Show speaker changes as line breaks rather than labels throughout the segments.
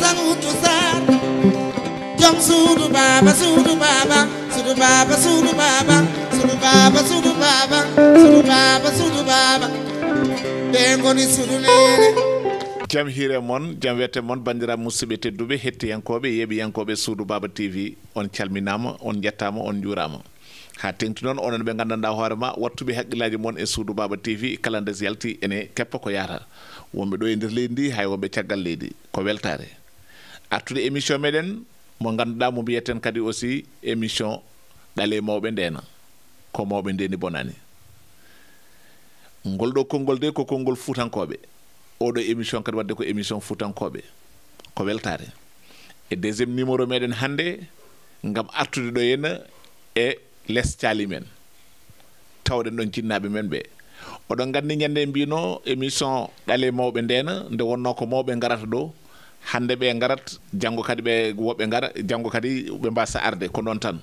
sangutu sar jom suudu baba suudu baba suudu baba suudu baba suudu baba suudu baba suudu baba suudu baba ɓe ngoni suudu leyre
jam hiire mon jam wete mon bandira musidɓe tedduɓe hettiyankoɓe yeeɓiyankoɓe suudu baba tv on calminama on jettama on juurama ha tengti noon onon ɓe gandanɗa hoorema wattuɓe haqqillaji mon e suudu baba tv kala ndes yalti ene keppa ko yata wonɓe ɗo e nder leydi ndi hay wonɓe caggal leydi ko weltare artude émission meɗen mo ganduɗa mo mbiyeten kadi aussi émission ɗale mawɓe ndena ko mawɓe ndeni bonani ngol ɗo konngol de ko konngol fuutankoɓe oɗo émission kadi wadde ko émission fuutankoɓe ko weltare e deuxiéme numéro meɗen hannde ngam artude ɗo henna e less caali men tawɗen ɗon jinnaɓe men ɓe oɗon gandi ñande mbino émission ɗale mawɓe ndena nde wonno ko mawɓe garata ɗo hande ɓe garat janggo kadi ɓe woɓɓe gara janggo kadi ɓe mbasa arde ko noon tan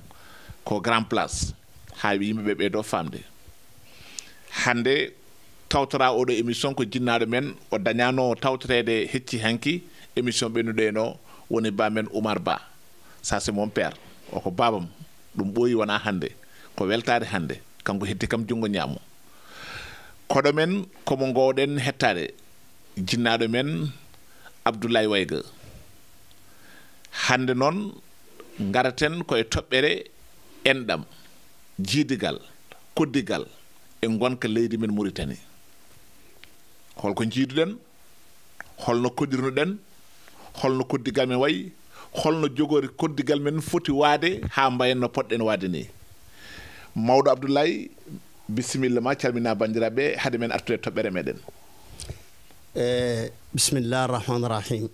ko grand place ha yimɓeɓe ɓeeɗo famde hande tawtora oɗo émission ko jinnaɗo men o dañano tawtorede hecci hanki émission ɓennuɗo no woni ba men Oumar Ba ça c'est mon père o ko babam ɗum ɓooyi wona hande ko weltare hande kanko heddi kam jungo ñaamo koɗo men komo gowɗen hettade jinnaɗo men Abdoulaye Wayga hande noon garaten koye toɓɓere enɗam jiidigal koddigal e gonka leydi men Mauritanie holko jiiduɗen holno koddirnoɗen holno koddigal men wayi holno jogori koddigal men foti waade ha mbayen no poɗɗen waade ni mawɗo Abdoulaye bisimilla ma calmina bandiraɓe hade men artude toɓɓere meɗen
bismillah arrahmani irrahim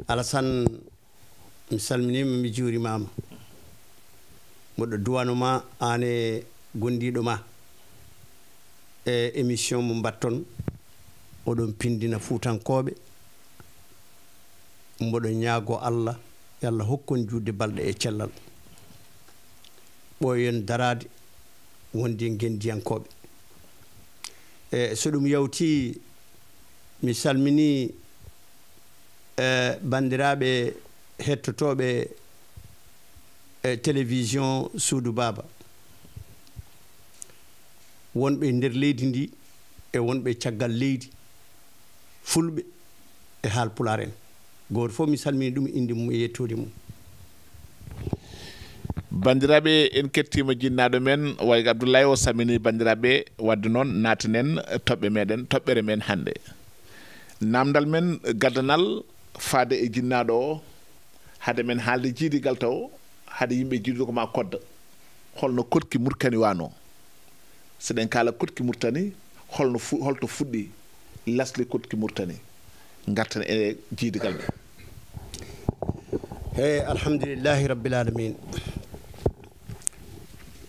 Alassane mi salminima mi juurimama moɗo duwanoma ane gondiɗo ma e émission mo mbatton oɗon pindina fuutankoɓe mboɗo ñaago Allah yo Allah hokkon juutde balɗe e cellal ɓoyen darade wondi e gendiyankoɓe e so ɗum yawti mi salmini bandiraɓe hettotoɓe télévision Suudu Baba wonɓe nder leydi ndi e wonɓe caggal leydi fulɓe e haalpular en goto fof mi salmini ɗum inde mum e yettude mum
bandiraɓe en kettima jinnaɗo men Wayga Abdoulaye o salmini bandiraɓe wadde noon natanen toɓɓe meɗen toɓɓere men hande namdal men gaddanal faade e jinnaɗo o hade men haalde jiidigal taw hade yimɓe jiidude ko ma kodda holno kotki Mauritanie wano seɗen kala kotki Mauritanie holto fuɗɗi lasli kotki Mauritanie gartan e jiidigal men
hey alhamdulillahi rabbil alamin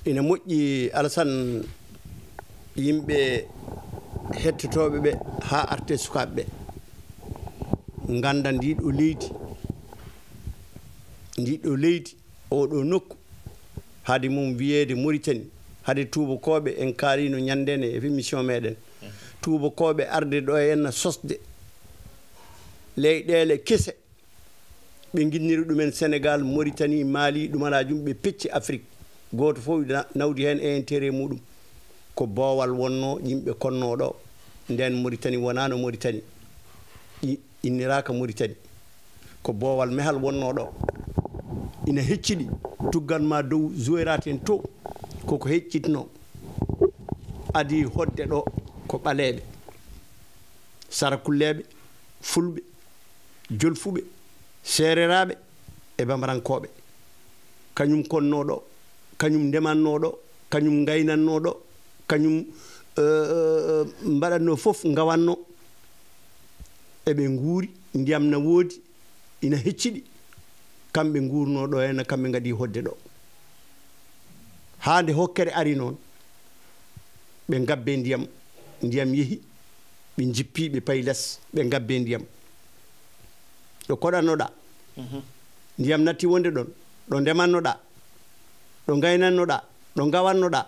ina moƴƴi Alassane yimɓe hettotoɓe ɓe ha arte sukaɓe ɓe ganda ndiɗo leydi oɗo nokku haade mum wiyede Mauritanie haade tubakoɓe en kaalino ñandene e émission meɗen tubakoɓe arde ɗo henna sosde leyɗele kese ɓe guinniri ɗumen Sénégal Mauritanie Mali ɗumanajum ɓe pecci Afrique goto fof nawdi hen e intérêt muɗum ko boowal wonno yimɓe konnoɗo nden Mauritanie wonano Mauritanie inniraka Mauritanie ko boowal mehal wonno ɗo ina hecciɗi tugganma dow zoyrate en to koko heccitno adi hodde ɗo ko ɓaleɓe sarakulleɓe fulɓe jolfuɓe sereraɓe e bambarankoɓe kañum konnoɗo kañum ndemannoɗo kañum gaynannoɗo kañum mbaɗanno fof gawanno eɓe guuri ndiyam na woodi ina hecciɗi kamɓe guurno ɗo henna kamɓe gadi hodde ɗo hande hokkere ari noon ɓe gabbe ndiyam yeehi ɓe jippi ɓe payi less ɓe gabbe ndiyam ɗo koɗannoɗa ndiyam natti wonde ɗon ɗo ndemannoɗa ɗo gaynannoɗa ɗo gawannoɗa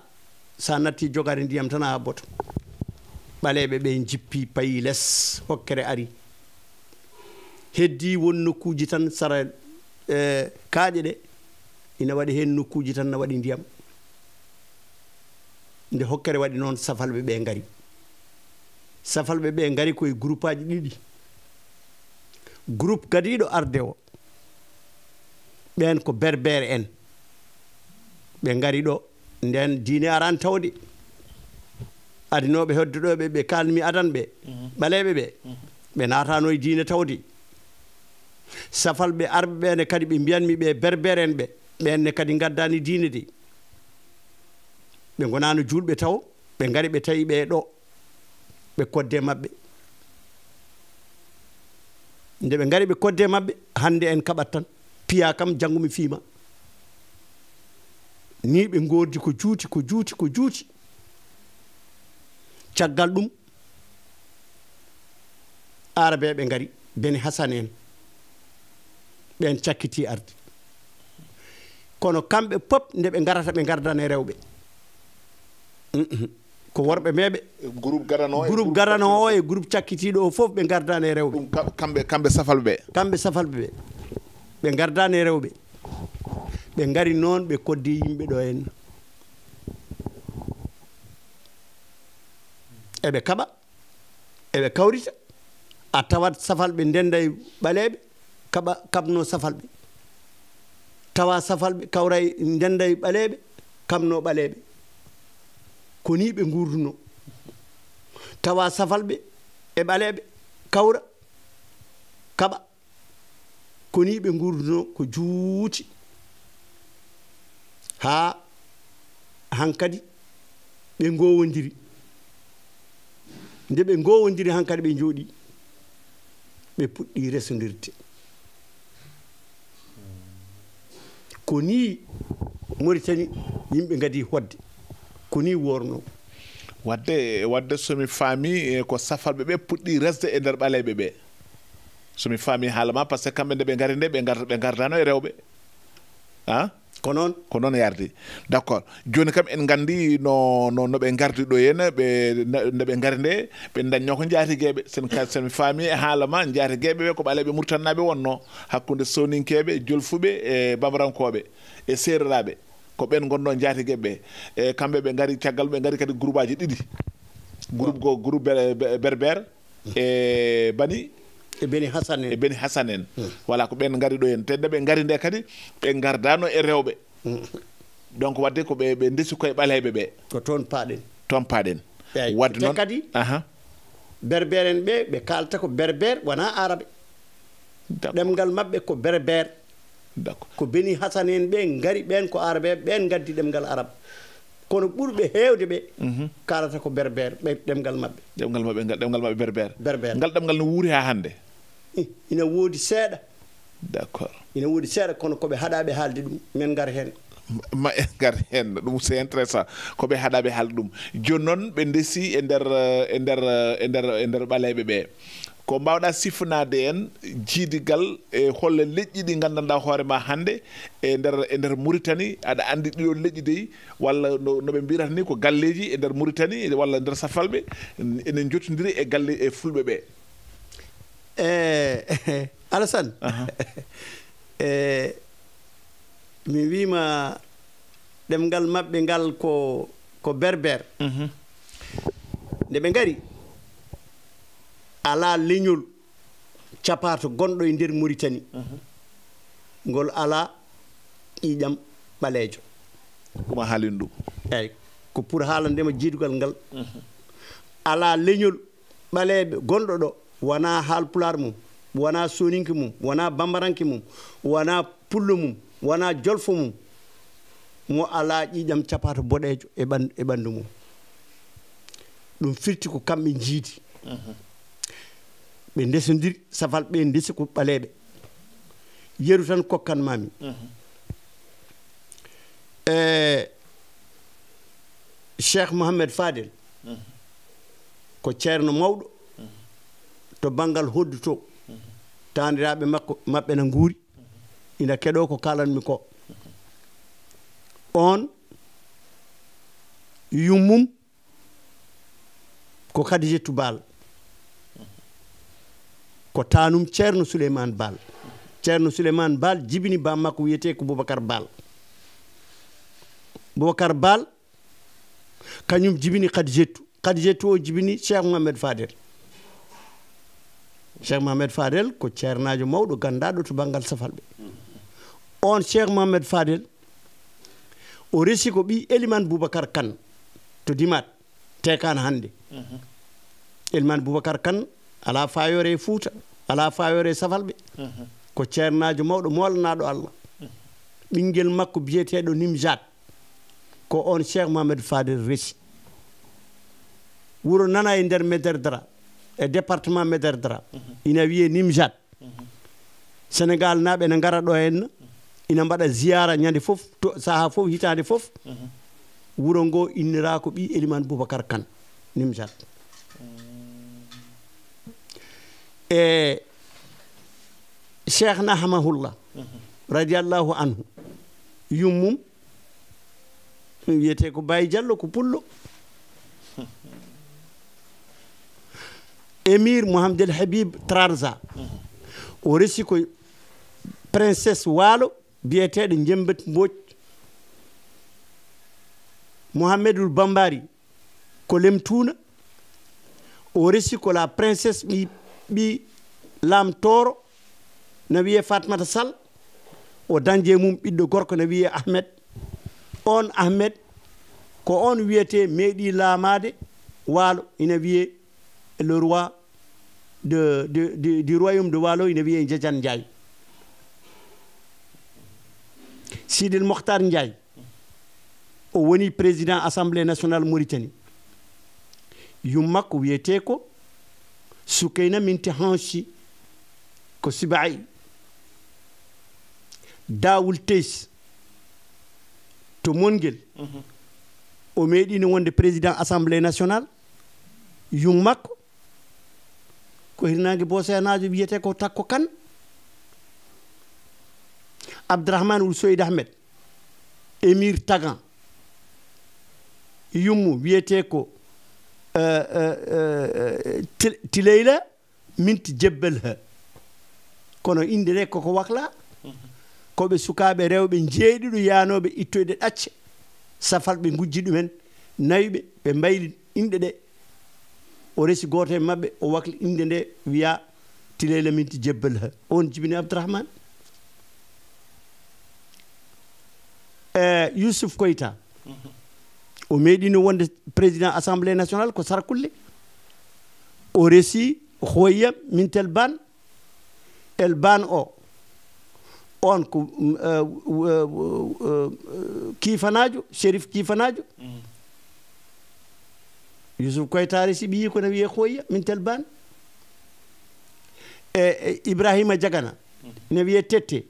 sa natti jogade ndiyam tan a habboto ɓaleɓe ɓe jippi payi less hokkere ari heddi won nokkuji tan sara kaaƴe ɗe ina waɗi hen nokkuji tan na waɗi ndiyam nde hokkere waɗi noon safalɓe ɓe ngari safalɓe ɓe ngari koye groupe aji ɗiɗi groupe gadiɗo arde o ɓen ko berbere en ɓe ngari ɗo nden diine arani tawde adinoɓe heddoɗoɓe ɓe kalmi adan ɓe ɓaleɓe ɓe ɓe natano e diine tawde safalɓe arɓe ɓene kadi ɓe mbiyanmi ɓe berbere en ɓe ɓenne kadi gaddani diine de ɓe gonano julɓe taw ɓe ngari ɓe tawi ɓe ɗo ɓe kodde mabɓe nde ɓe ngari ɓe kodde mabɓe hande en kaɓat tan piya kam janggo mi fiima ni ɓe gordi ko juuti ko juuti ko juuti caggal ɗum arabe ɓe ngari beni hasan en ɓen cakkiti arde kono kamɓe pop nde ɓe garata ɓe gardane rewɓe ko worɓe meɓe
groupe
garano o e groupe cakkitiɗo o fof ɓe gardane rewɓe
kamɓe safalɓe
kamɓe safalɓe ɓe ɓe gardane rewɓe ɓe ngari noon ɓe koddi yimɓe ɗo henna eɓe kaɓa eɓe kawrita a tawat safalɓe ndenda e ɓaleɓe kabno safalɓe tawa safalɓe kawra ndenda e ɓaleɓe kamno ɓaleɓe ko ni ɓe gurduno tawa safalɓe e ɓaleɓe kawra kaɓa ko ni ɓe gurduno ko juuti ha hankadi ɓe gowodiri nde ɓe gowodiri hankadi ɓe jooɗi ɓe puɗɗi resodirde ko ni Mauritanie yimɓe gadi hodde ko ni worno
wadde somi faami ko safalɓe ɓe puɗɗi resde e nder ɓaleɓe ɓe somi faami haala ma par ce que kamɓe nde ɓe ngari nde ɓe gardano e rewɓe
ko noon
yardi d' accord joni kam en gandi no ɓe gardi ɗo henna nde ɓe ngari nde ɓe dañño ko jaatigueɓe sen faami e haala ma jaatigueɓe ɓe ko ɓaleɓe murtannaɓe wonno hakkude soninkeɓe jolfuɓe e bamarankoɓe e sereraɓe ko ɓen gonno jaatigueɓe ɓe e kamɓe ɓe ngari caggal ɓe ngari kadi groupe aji ɗiɗi groupe berbere e bani
e beni
hasan en voilà ko ɓen ngari ɗo hen te nde ɓe ngari nde kadi ɓe gardano e rewɓe donc wadde ko ɓe ndesi koye ɓaleɓe ɓe
ko toon paaɗen
wadde noon
kadi berbere en ɓe kalta ko berbere wona arabe ɗemgal mabɓe ko berbere ko beni hasan en ɓe ngari ɓen ko arabe ɓen gaddi ɗemgal arabe kono ɓurɓe heewde ɓe kalata ko berbere ɓe ɗemgal mabɓe berbere ngal ɗemgal no wuuri ha hande ina woodi seeɗa
d' accord
ina woodi seeɗa kono koɓe haɗaɓe haalde ɗum men ngar hen
ma en gar hen ɗum c'est intéressant koɓe haɗaɓe haalde ɗum joni noon ɓe ndesi e nder ɓaleɓe ɓe ko mbawɗa sifnade en jiidigal e holle leƴƴi ɗi gandanɗa hoorema hande e nder Mauritanie aɗa andi ɗiɗo leƴƴi dey walla noɓe mbirata ni ko galleji e nder Mauritanie walla nder safalɓe ene jottodiri e galle e fulɓe ɓe
Alassane mi wima ɗemgal mabɓe ngal ko berbere nde ɓe ngari ala leñol capato gonɗo e nder Mauritanie ngol ala ƴiƴam ɓaleejo
ɗuma haalin ɗum
eyyi ko pour haalandema jiidugal ngal ala leñol ɓaleɓe gonɗo ɗo wona haalpular mum wona soninke mum wona bambaranke mum wona pullo mum wona jolfo mum mo ala ƴiƴam capato boɗejo e ɓandu mum ɗum firti ko kamɓe jiidi ɓe ndesodiri safal ɓe ndesi ko ɓaleɓe yeru tan kokkanmami Cheikh Mohamed Fadel ko ceerno mawɗo to banggal hoddu to taniraɓe maɓɓe na nguuri ina keɗo ko kalanmi ko on yummum ko Khadijatou Bal ko tanum ceerno souleymane bal ceerno souleymane bal jibini ba makko wiyete ko boubacar bal kañum jibini khadijetou o jibini cheikh mohamed fadel ko ceernajo mawɗo gandaɗo to banggal safalɓe on cheikh mohamed fadel o resi ko ɓi eliman boubacar kane to dimat tekano hande eliman boubacar kane ala fayore e fouta ala fayore e safalɓe ko ceernajo mawɗo molanaɗo allah ɓinguel makko biyeteɗo nimjat ko on cheikh mohamed fadel resi wuro nana e nder Méderdra e département Méderdra ina wiye nimjat sénégal naɓe ne gara ɗo henna ina mbaɗa ziyara ñande fof to saha fof hitande fof wuro ngo innira ko ɓi eliman boubacar kane nimjat e cheikh nahamahullah radiallahu anhu yummum wiyete ko Baye Diallo ko pullo émir Mohamedel Habib Trarza o resi ko princesse waalo biyeteɗo Jembet Mbodj Mohamedou Bambari ko Lemtuna o resi ko la princesse ɓi lamtoro no wiye Fatmata Sall o dañde mum ɓiɗɗo gorko no wiye Ahmed on Ahmed ko on wiyete meeɗi laamade waalo ina wiye le roi du royaume de Waalo ina wiye Ndiadiane Ndiaye Sidil Mokhtar Ndiaye o woni président assemblée nationale Mauritanie yum makko wiyete ko Soukeyna Minti Hanchi ko Sibayi Daoul Teys to Mongel o meeɗino wonde président assemblée nationale yum makko ko hirnangue bosenajo wiyete ko Takko Kane Abdourahmane Ould Soyd Ahmed émir Tagan yummu wiyete ko Tileyla Minti Jebbel ha kono inde nde koko wakla koɓe sukaɓe rewɓe jeeɗiɗo yanoɓe ittoyde ɗacce safalɓe gujji ɗumen nawiɓe ɓe mbayli inɗe ɗe o resi goto e mabɓe o wakli inde nde wiya Tileyla Minti Jebbel ha on jibini Abdourahmane Youssouf Koyta o meeɗino wonde président assemblée nationale ko Sarkulle o resi Hoyam Mintel Ban El Ban o on ko kiifanajo Chérif kiifanajo Youssouf Koyta resi ɓiyi kono wiye Hoya Mintel Ban Ibrahima Diagana ne wiye Tette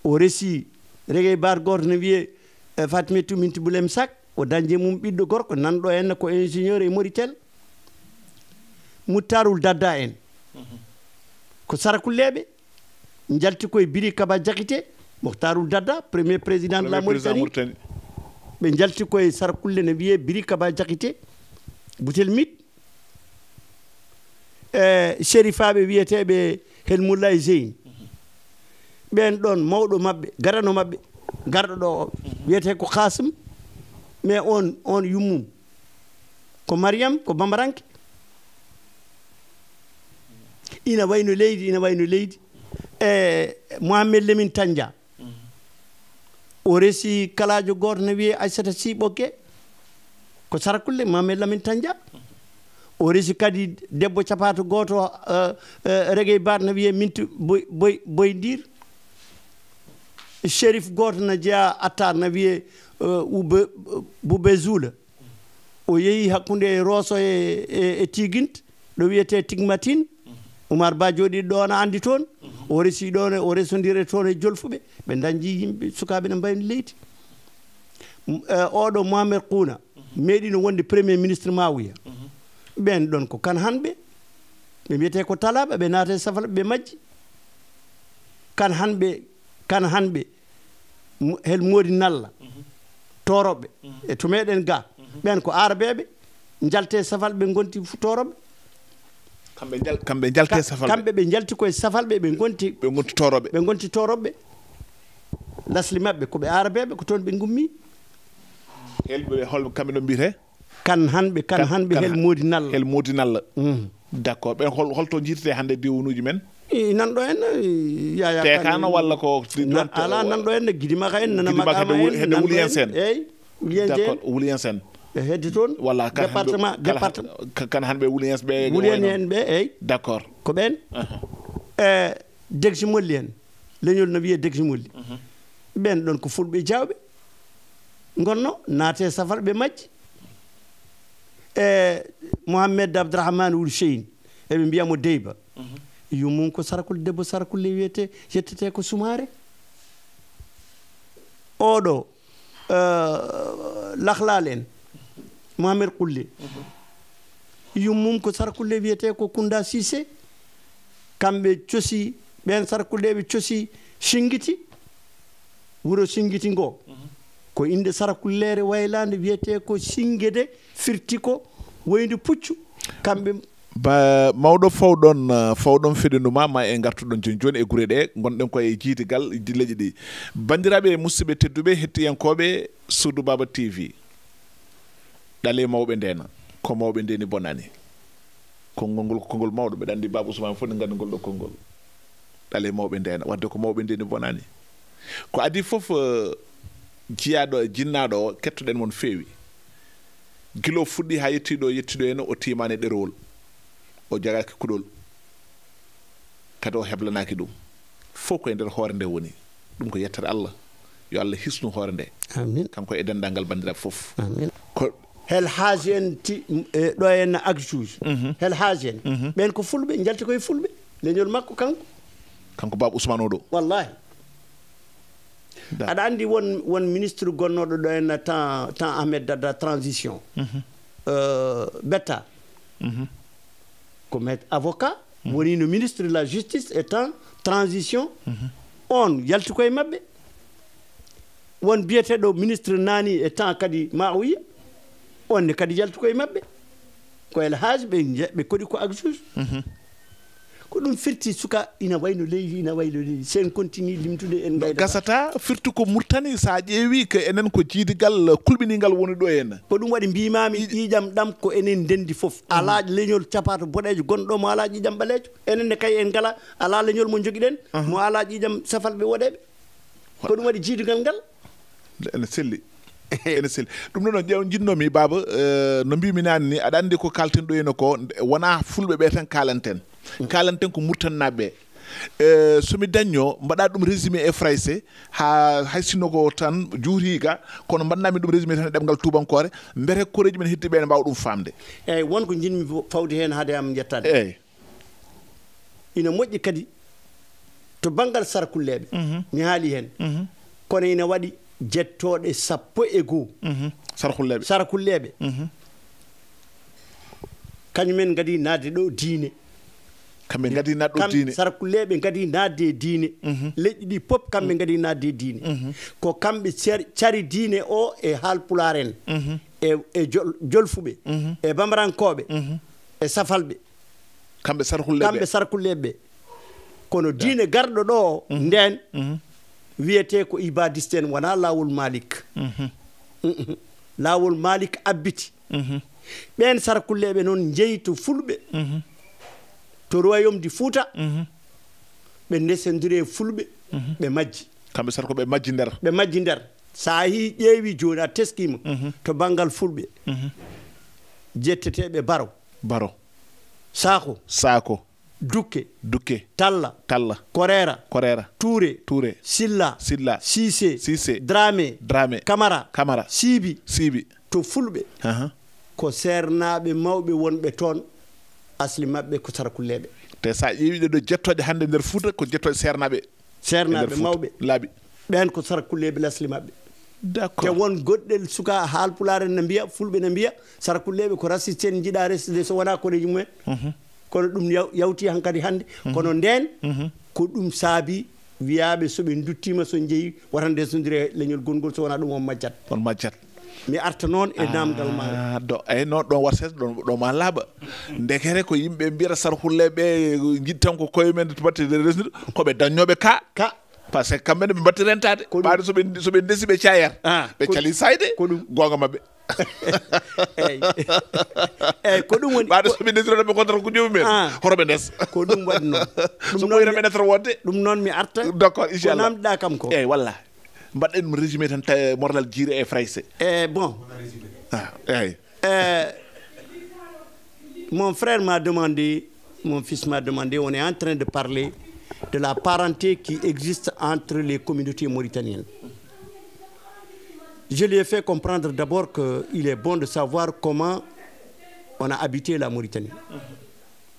o resi Regey Bar goto ne wiye Fatimetou Minti Boulem Sak o dañde mum ɓiɗɗo gorko nanɗo henna ko ingénieur e Mauritanie Moutarul Dadda en ko Sarakulleɓe jalti koye Biri Kaba Diakité Moutarul Dadda premier président de la Mauritanie ɓe jalti koye Sarakulle ne wiye Biri Kaba Diakité Boutel Mit shérifaɓe wiyeteɓe Helmoulaye Zeyni ɓen ɗon mawɗo mabɓe garano mabɓe garɗo ɗo o wiyete ko Kasim mais on yummum ko Mariam ko Bambaranke ina wayno leydi Mohamed Lemine Tandia o resi kalajo goto ne wiye Aissata Sy Ɓokke ko Sarakulle Mohamed Lamine Tandia o resi kadi debbo capato goto Regey Bar ne wiye Minti Boydir Chérif goto na jeeya Attar na wiye Boubé Zoula o yeehi hakkude Rosso e Tiguinte ɗo wiyete Tigmatine Oumar Ba jooɗi ɗo na andi toon o resi ɗon o resodire toon e jolfuɓe ɓe dañji yimɓe sukaɓe ne mbayni leydi oɗo Mohamed Kouna meeɗino wonde premier ministre Mawuya ɓen ɗon ko kan hanɓe ɓe wiyete ko Talaɓe ɓe naata e safalaɓe ɓe majji kan hanɓe hel Modi Nalla toroɓe e to meɗen ga ɓen ko arabeɓe jalte safalɓe gonti toroɓe
kamɓe jalte safal
kamɓe ɓe jalti koye safalɓe ɓe gonti
toroɓe
ɓe gonti toroɓɓe lasli maɓɓe koɓe arabeɓe ko toon ɓe gummi
helɓe hol kamɓe no mbiyete
kan hanɓe hel moodi nalla
d' accord ɓen holto jiitete hannde diwanuji men
nanɗo en yaya
tekano walla ko
ala nanɗo en guidimaka en nanamagama
hedde Wulien Sène
eyyi
Wulien Sène
e hedde toon
walla
département
kan hanɓe Wulien ɓe
Wulien en ɓe eyyi
d' accord
ko ɓen degsi molli en leñol no wiye degsi molli ɓen ɗon ko fulɓe jawɓe gonno naate safal ɓe majji Mohamed Abdourahmane Wul Cheyin eɓe mbiyamo Deyba yummum ko sarakul debbo sarakulle wiyete yettete ko Sumare oɗo lahlal en Mohamed Kulle yummum ko sarakulle wiyete ko Kounda Cissé kamɓe cosi ɓen sarakulleɓe cosi Singiti wuro Singiti ngo ko inde sarakullere waylande wiyete ko Singede firti ko woyde puccu kamɓe
ba mawɗo fawɗon feɗenuma ma e gartuɗon joni joni e guure ɗe gonɗen koye jiitigal leƴƴi ɗi bandiraɓe musidɓe tedduɓe hettiyankoɓe Sudou Baba TV ɗale mawɓe ndena ko mawɓe ndeni bonani konngol ko konngol mawɗo ɓeɗa andi Baba Ousmane fof ne gandi ngol ɗo konngol ɗale mawɓe ndena wadde ko mawɓe ndeni bonani ko adi foof jiyaɗo jinnaɗo o kettoɗen mon feewi gilo fuɗɗi ha yettiɗo ene o timani ɗerewol o jagaki kuɗol kadi o heblanaki ɗum fof koye nder hoore nde woni ɗum ko yettere Allah yo Allah hisnu hoore nde
amin
kanko e dendagal bandiraɓe fof
amin
ko
hel haaji en ɗo henna agjuge hel haaji en ɓen ko fulɓe jalti koye fulɓe leñol makko kanko Baba Ousmane oɗo wallahi aɗa andi won ministre gonnoɗo ɗo henna temps Ahmed Dada transition Betta ko maître avocat woni no ministre de la justice et temps transition on yalti koye maɓɓe won biyeteɗo ministre nani e temps kadi Maouya on ne kadi yalti koye maɓɓe ko el haaji ɓe koɗi ko agjuge ko ɗum firti suka ina wayno leydi ina wayno leydi sen continue limtude en gayda
gasata firti ko murtani sa ƴeewi ko enen ko jiidigal kulɓinigal woni ɗo henna
ko ɗum waɗi mbimami ƴiƴam ɗam ko enen ndendi foof ala leñol capato boɗejo gonɗo mo ala ƴiƴam ɓalejo enen ne kay en ngala ala leñol mo joguiɗen mo ala ƴiƴam safalɓe woɗeɓe ko ɗum waɗi jiidigal ngal
ene selli ene selli ɗum ɗo noon ƴeew jinnomi Baba no mbimi nani ni aɗa andi ko kalten ɗo henna ko wona fulɓe ɓe tan kalanten ko murtannaɓe somi dañño mbaɗa ɗum résumé e français ha hay sinno ko tan juutiga kono mbaɗnami ɗum résumé tan e ɗemgal tubankore mbete koreji men heddiɓe ne mbawa ɗum famde
eyyi wonko jinmi fawde hen haade am yettade
eyyi
ina moƴƴi kadi to banggal sarkulleɓe mi haali hen kono ina waɗi jettoɗe 12 sarkulleɓe kañumen gadi nadde ɗo diine
kamɓe gadi naɗɗo diine
sarkulleɓe gadi nadde e diine leƴƴi ɗi pop kamɓe gadi nadde e diine ko kamɓe cari diine o e haalpular en e jolfuɓe e bambarankoɓe e safalɓe
kamɓe
sarkulleɓe kono diine garɗo ɗo o nden wiyete ko ibadiste en wona lawol Malik lawol Malik abbiti ɓen sarkulleɓe noon jeeyi to fulɓe to royaume du Fouta ɓe ndesodiri e fulɓe ɓe majji
kamɓe sarko ɓe majji nder
sa yi ƴeewi joni a teskima to banggal fulɓe jetteteɓe baro sako dukke talla korera touré silla sise dramé camara siibi to fulɓe ko sernaɓe mawɓe wonɓe toon asli mabɓe ko sarkulleɓe
te sa ƴeewi ɗo jettoɗe hande nder Fouta ko jettoɗe sernaɓe
mawɓe
laaɓi
ɓen ko sarkulleɓe lasli mabɓe
d'accord
te won goɗɗel suka haalpular en ne mbiya fulɓe ne mbiya sarkulleɓe ko raciste en jiiɗa resde so wona koreji mumen kono ɗum yawti hankadi hande kono nden ko ɗum saabi wiyaɓe soɓe duttima so jeeyi wata ndesodiri leñol gongol so wona ɗum on majjat mi arta noon e namdal ma
do ay non ɗon wattes ɗo ma laaɓa ndekere ko yimɓe mbiyata sarhulleɓe jiɗi tan ko koye men to batte resnude koɓe dañnoɓe ka par ce que kamɓene ɓe mbatti rentade ɓaade soɓe ndesi ɓe cayat ɓe cali sayde gonga mabɓe
eyyi ko ɗum woni
ɓaade soɓe ndesiroɗe ɓe contrat ko joomum men hoto ɓe ndes
ko ɗum waɗi noon
so ɓoyno ɓe nettoro wonde
ɗum noon mi arta
d' accord inchallah
ko namdiɗa kam ko
eyyi walla mbaɗɗen ɗum résumé tan morlal jiire e français
bon
eyyi
mon frère m'a demandé, mon fils m'a demandé, on est en train de parler de la parenté qui existe entre les communautés mauritaniennes. Je lui ai fait comprendre d'abord qu'il est bon de savoir comment on a habité la Mauritanie.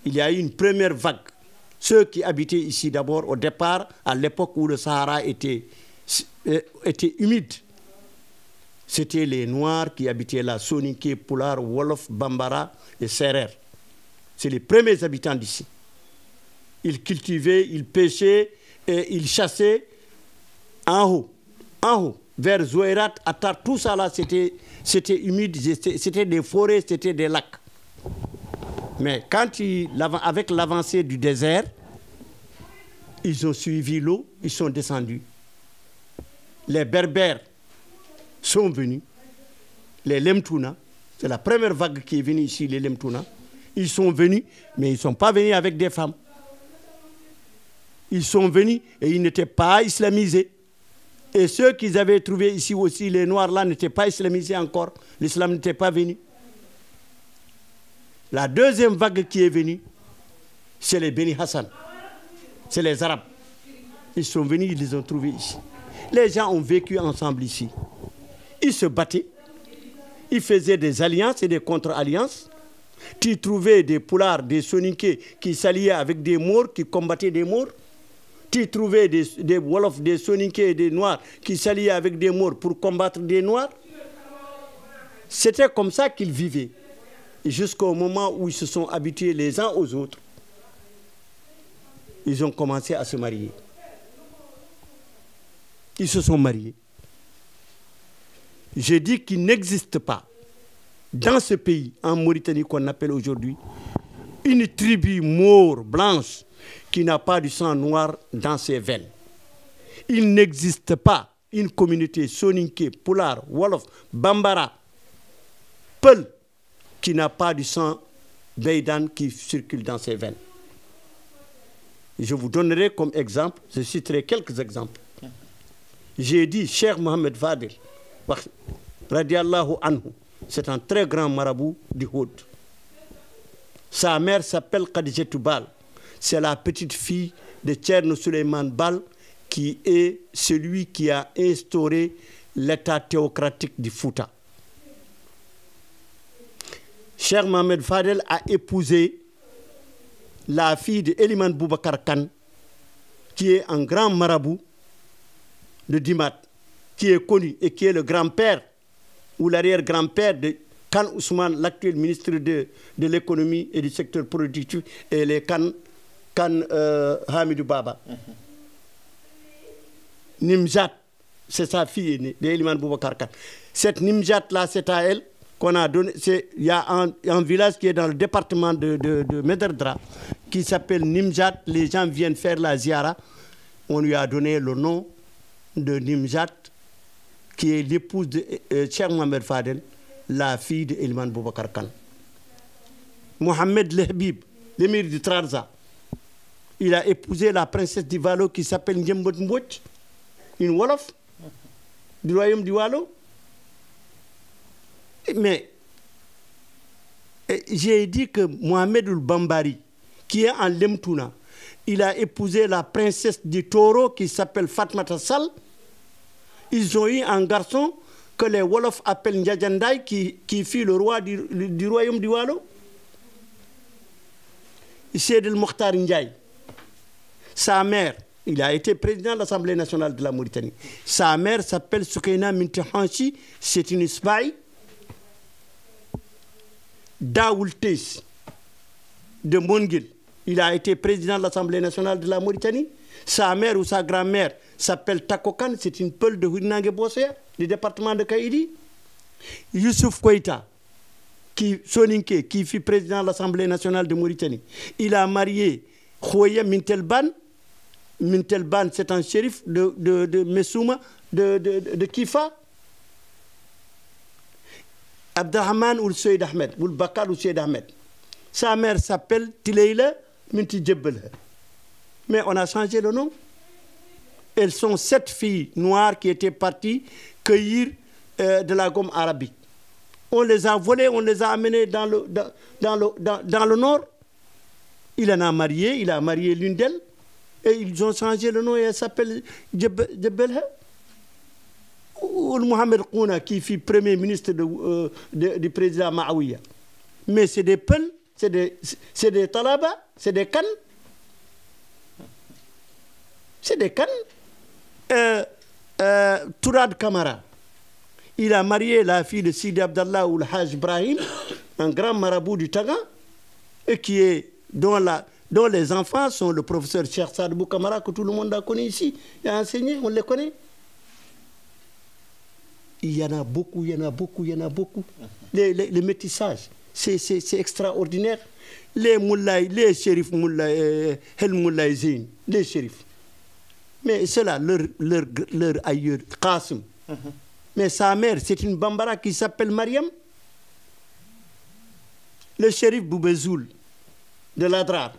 Il y a eu une première vague. Ceux qui habitaient ici d'abord au départ, à l'époque où le Sahara était humide, c'était les Noirs qui habitaient là, Soninké, Pulaar, Wolof, Bambara et Serer. C'est les premiers habitants d'ici. Ils cultivaient, ils pêchaient et ils chassaient en haut, vers Zouérat, Attar, tout ça là, c'était humide, c'était des forêts, c'était des lacs. Mais avec l'avancée du désert, ils ont suivi l'eau, ils sont descendus. Les Berbères sont venus, les Lemtouna, c'est la première vague qui est venue ici, les Lemtouna. Ils sont venus, mais ils ne sont pas venus avec des femmes. Ils sont venus et ils n'étaient pas islamisés. Et ceux qu'ils avaient trouvés ici aussi, les Noirs là, n'étaient pas islamisés encore. L'islam n'était pas venu. La deuxième vague qui est venue, c'est les Beni Hassan. C'est les Arabes. Ils sont venus, ils les ont trouvés ici. Les gens ont vécu ensemble ici. Ils se battaient. Ils faisaient des alliances et des contre-alliances. Tu trouvais des Pulaars, des Soninké qui s'alliaient avec des Maures, qui combattaient des Maures. Tu trouvais des Wolofs, des Soninké et des Noirs qui s'alliaient avec des Maures pour combattre des Noirs. C'était comme ça qu'ils vivaient. Jusqu'au moment où ils se sont habitués les uns aux autres, ils ont commencé à se marier. Ils se sont mariés. J'ai dit qu'il n'existe pas dans ce pays, en Mauritanie qu'on appelle aujourd'hui, une tribu maure, blanche, qui n'a pas du sang noir dans ses veines. Il n'existe pas une communauté Soninké, Pulaar, Wolof, Bambara, Peul, qui n'a pas du sang Beydan qui circule dans ses veines. Je vous donnerai comme exemple, je citerai quelques exemples. J'ai dit, Cheikh Mohamed Fadel, radiallahu anhu, c'est un très grand marabout du Houd. Sa mère s'appelle Khadijatou Bal. C'est la petite fille de Thierno Souleymane Bal, qui est celui qui a instauré l'état théocratique du Fouta. Cheikh Mohamed Fadel a épousé la fille de Eliman Boubacar Khan, qui est un grand marabout de Dimat, qui est connu et qui est le grand-père ou l'arrière-grand-père de Khan Ousmane, l'actuel ministre de l'économie et du secteur productif, et les Khan Hamidou Baba. Nimjat, c'est sa fille aînée, de Eliman Boubacar Khan. Cette Nimjat-là, c'est à elle qu'on a donné. Il y a un village qui est dans le département de Mederdra, qui s'appelle Nimjat. Les gens viennent faire la ziara. On lui a donné le nom de Nimjat, qui est l'épouse de Cheikh Mohamed Fadel, la fille de Eliman Boubacar Khan. Mohamed Lehbib, l'émir du Trarza, il a épousé la princesse du Waalo qui s'appelle Ndiembot Mbouch, une Wolof du royaume du Waalo. Mais j'ai dit que Mohamed Bambari, qui est en Lemtouna, il a épousé la princesse du Taureau qui s'appelle Fatmata Sall. Ils ont eu un garçon que les Wolofs appellent Ndjadjandaï, qui fut le roi du royaume du Waalo. C'est de Mokhtar Ndiaye. Sa mère, il a été président de l'Assemblée nationale de la Mauritanie. Sa mère s'appelle Soukaina Mintihanchi, c'est une Isbaï. Daoultes de Mongil, il a été président de l'Assemblée nationale de la Mauritanie. Sa mère ou sa grand-mère s'appelle Takokan, c'est une Peul de Hurinangue Bossé, du département de Kaïdi. Youssouf Koïta, Soninké, qui fut président de l'Assemblée nationale de Mauritanie, il a marié Khoya Mintelban. Mintelban, c'est un shérif de Messouma, de Kifa. Abdelrahman ou Seyd Ahmed, ou Bakar ou Seyd Ahmed. Sa mère s'appelle Tileila Minti Djebel. Mais on a changé le nom. Elles sont 7 filles noires qui étaient parties cueillir de la gomme arabique. On les a volées, on les a amenées dans le nord. Il en a marié, il a marié l'une d'elles. Et ils ont changé le nom et elle s'appelle Djebelha. Ou Mohamed Kouna qui fut premier ministre du président Maawiya. Mais c'est des Peuls, c'est des Talaba, c'est des Kan. C'est des Kan. Tourad Kamara, il a marié la fille de Sidi Abdallah ou le Haj Ibrahim, un grand marabout du Taga, et dont les enfants sont le professeur Cheikh Sadbou Kamara, que tout le monde a connu ici, et a enseigné, on les connaît. Il y en a beaucoup, il y en a beaucoup, il y en a beaucoup. Les métissages, c'est extraordinaire. Les moulaïs, les shérifs moulaïs, El Moulaï Zine, les shérifs. Mais cela, leur aïeux, Qasim. Mais sa mère, c'est une Bambara qui s'appelle Mariam. Le shérif Boubezoul de Ladrar.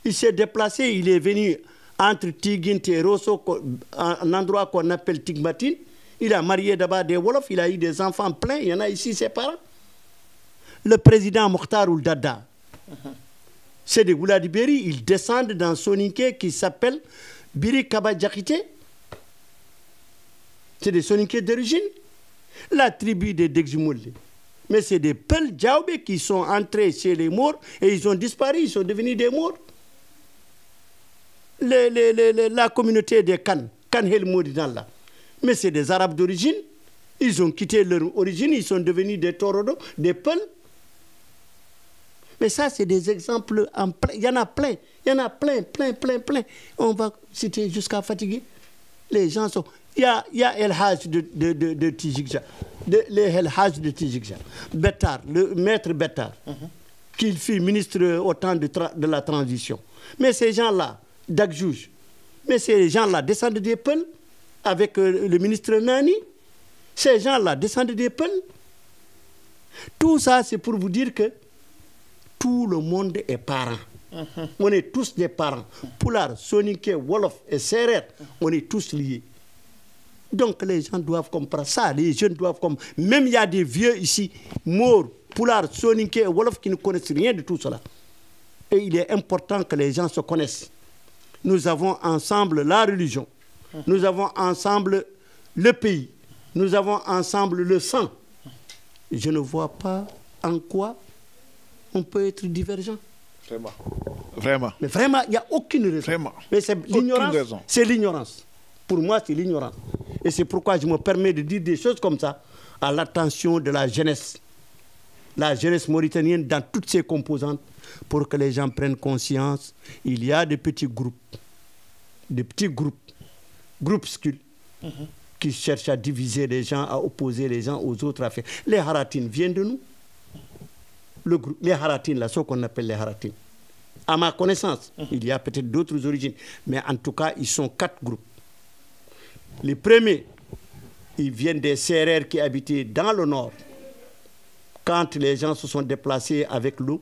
Il s'est déplacé, il est venu entre Tigint et Rosso, un endroit qu'on appelle Tigmatine. Il a marié d'abord des Wolofs, il a eu des enfants pleins, il y en a ici ses parents. Le président Mokhtar Ould Daddah, c'est des Gouladiberi, ils descendent d'un Soninké qui s'appelle Biri Kaba Djakité. C'est des Soninké d'origine. La tribu des Degzimouli. Mais c'est des Peuls Djaoubé qui sont entrés chez les Maures et ils ont disparu, ils sont devenus des Maures. La communauté des Kan Hel Mouridalla. Mais c'est des Arabes d'origine. Ils ont quitté leur origine, ils sont devenus des Torodo, des Peuls. Mais ça, c'est des exemples en plein. Il y en a plein. Il y en a plein. On va citer jusqu'à fatiguer. Les gens sont... Il y a El Haj de Tijikja. Les El Haj de Tijikja. Bettar, le maître Bettar, qui fut ministre au temps de la transition. Mais ces gens-là, Dagjouj, mais ces gens-là descendent des Peuls avec le ministre Nani. Ces gens-là descendent des Peuls. Tout ça, c'est pour vous dire que tout le monde est parent. On est tous des parents. Poulard, Soninké, Wolof et Serer, on est tous liés. Donc les gens doivent comprendre ça, les jeunes doivent comprendre. Même il y a des vieux ici, Maure, Poulard, Soninké et Wolof qui ne connaissent rien de tout cela. Et il est important que les gens se connaissent. Nous avons ensemble la religion. Nous avons ensemble le pays. Nous avons ensemble le sang. Je ne vois pas en quoi on peut être divergent.
Vraiment.
Mais vraiment, il n'y a aucune raison.
Vraiment.
Mais c'est l'ignorance. C'est l'ignorance. Pour moi, c'est l'ignorance. Et c'est pourquoi je me permets de dire des choses comme ça à l'attention de la jeunesse mauritanienne dans toutes ses composantes, pour que les gens prennent conscience. Il y a des petits groupuscules qui cherchent à diviser les gens, à opposer les gens aux autres affaires. Les Haratines viennent de nous. Les Haratines, là, ce qu'on appelle les Haratines. À ma connaissance, il y a peut-être d'autres origines, mais en tout cas, ils sont 4 groupes. Les premiers, ils viennent des Sérères qui habitaient dans le nord. Quand les gens se sont déplacés avec l'eau,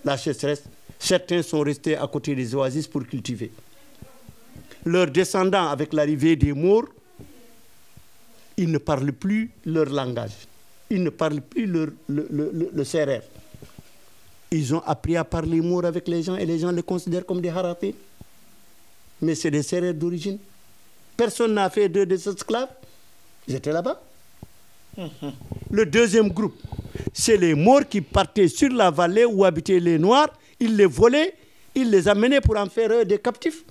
la sécheresse, certains sont restés à côté des oasis pour cultiver. Leurs descendants, avec l'arrivée des Maures, ils ne parlent plus leur langage. Ils ne parlent plus le Sérère. Ils ont appris à parler Maure avec les gens et les gens les considèrent comme des Haratés. Mais c'est des Sérères d'origine. Personne n'a fait d'eux des esclaves. Ils étaient là-bas. Le deuxième groupe, c'est les Maures qui partaient sur la vallée où habitaient les Noirs. Ils les volaient, ils les amenaient pour en faire des captifs.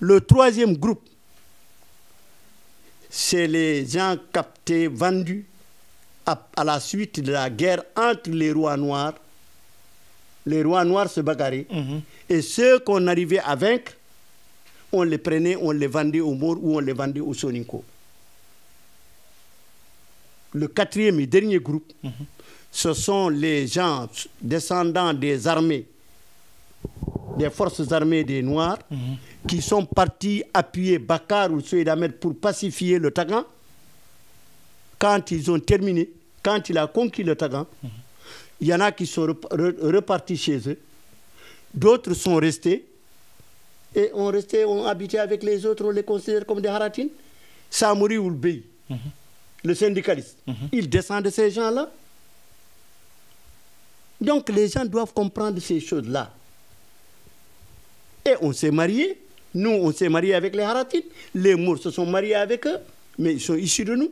Le troisième groupe, c'est les gens captés, vendus à la suite de la guerre entre les rois noirs. Les rois noirs se bagarraient. Et ceux qu'on arrivait à vaincre, on les prenait, on les vendait aux Maures ou on les vendait aux Soninko. le quatrième et dernier groupe, ce sont les gens descendants des armées, des forces armées des Noirs, qui sont partis appuyer Bakar ou Seyd Ahmed pour pacifier le Tagan. Quand ils ont terminé, quand il a conquis le Tagan, il y en a qui sont repartis chez eux, d'autres sont restés, et ont habité avec les autres, on les considère comme des haratines. Samori Oulbey, le syndicaliste, il descend de ces gens-là. Donc les gens doivent comprendre ces choses-là. Et on s'est mariés. Nous, on s'est mariés avec les haratines. Les Mours se sont mariés avec eux, mais ils sont issus de nous.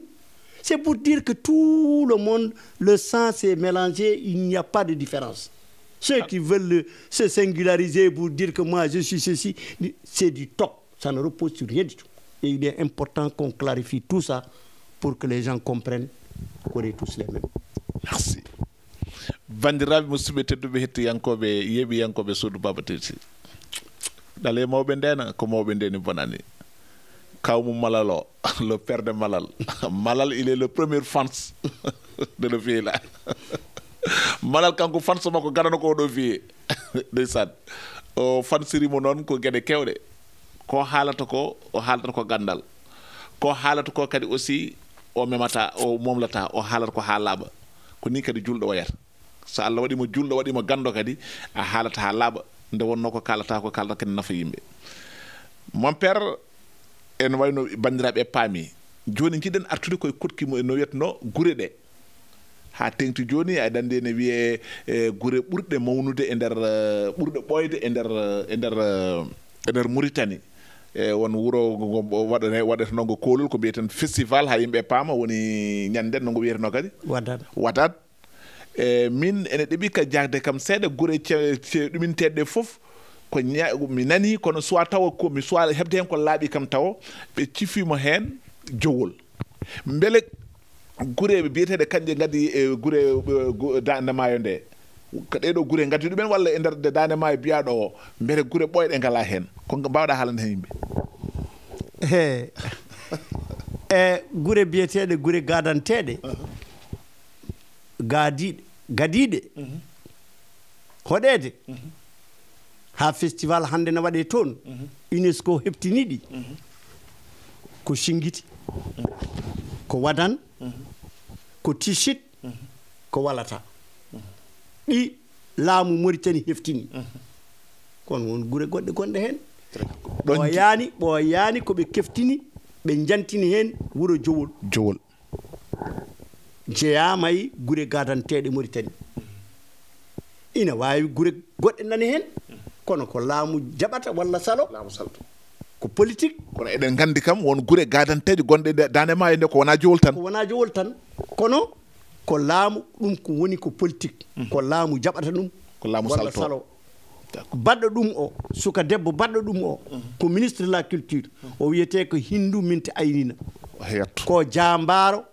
C'est pour dire que tout le monde, le sang s'est mélangé, il n'y a pas de différence. Ceux qui veulent se singulariser pour dire que moi je suis ceci, c'est du top. Ça ne repose sur rien du tout. Et il est important qu'on clarifie tout ça pour que les gens comprennent qu'on est tous les mêmes.
Merci. Bandiraɓe musidɓe tedduɓe hettiyankoɓe yeeɓiyankoɓe Sodou Baba Titi ɗale mawɓe ndena ko mawɓe ndeni bonani kawmu Malal o le père de Malal Malal il est le premier fans de le vieux là Malal kanko fans makko gadano ko oɗo vieux ndeysaan o fansirimo noon ko gueɗe kewɗe ko haalata ko o haalata ko gandal ko haalata ko kadi aussi o memata o momlata o haalata ko ha laaɓa ko ni kadi julɗo wayata so Allah waɗimo julɗo waɗimo gando kadi a haalata ha laaɓa nde wonno ko kalata kadi nafa yimɓe mon père en wayno bandiraɓe paami joni jiɗen artude koye kotkimo no wiyatno gure ɗe ha tengti joni aɗa andi ne wiye gure ɓurɗe mawnude e nder ɓurɗe ɓoyde e nder Mauritanie won wuro waɗata noon ngo kolol ko mbiyeten festival ha yimɓe paama woni ñanden no ngo wiyeteno kadi wadat min ene ɗeɓi ka jagde kam seeɗa gure ɗuminteɗe ɗe fof ko mi nani kono soit tawa ko mi soit hebde hen ko laaɓi kam tawa ɓe cifimo hen jowol beele gureɓe biyeteɗe kanƴe gaddi gure dande maayo nde ko ɗeɗo gure gaddi ɗumen walla e nder dande maayo biyaɗo o beele gure ɓoyɗe ngala hen ko mbawɗa haalande hen yimɓe
gure biyeteɗe gure gadanteɗe gadiɗe hoɗede ha festival hande ne waɗe toon UNESCO heɓtiniɗi ko Singiti ko Wadan ko Tichit ko Walata ɗi laamu Mauritanie heftini kono won gure goɗɗe gonɗe hen ɓo yani koɓe keftini ɓe jantini hen wuro jowol jeyamayi gure gadanteɗe Mauritanie ina wawi gure goɗɗe nani hen kono ko laamu jaɓata walla salo ko politique
kono eɗen gandi kam won gure gadanteje gonɗe dande maayo nde ko wona jowol tan kono ko laamu ɗum ko woni ko politique ko laamu jaɓata ɗum ko laamu
salo baɗɗo ɗum o suka debbo baɗɗo ɗum o ko ministre de la culture o wiyete ko Hindou Minti Aynina ko jambaro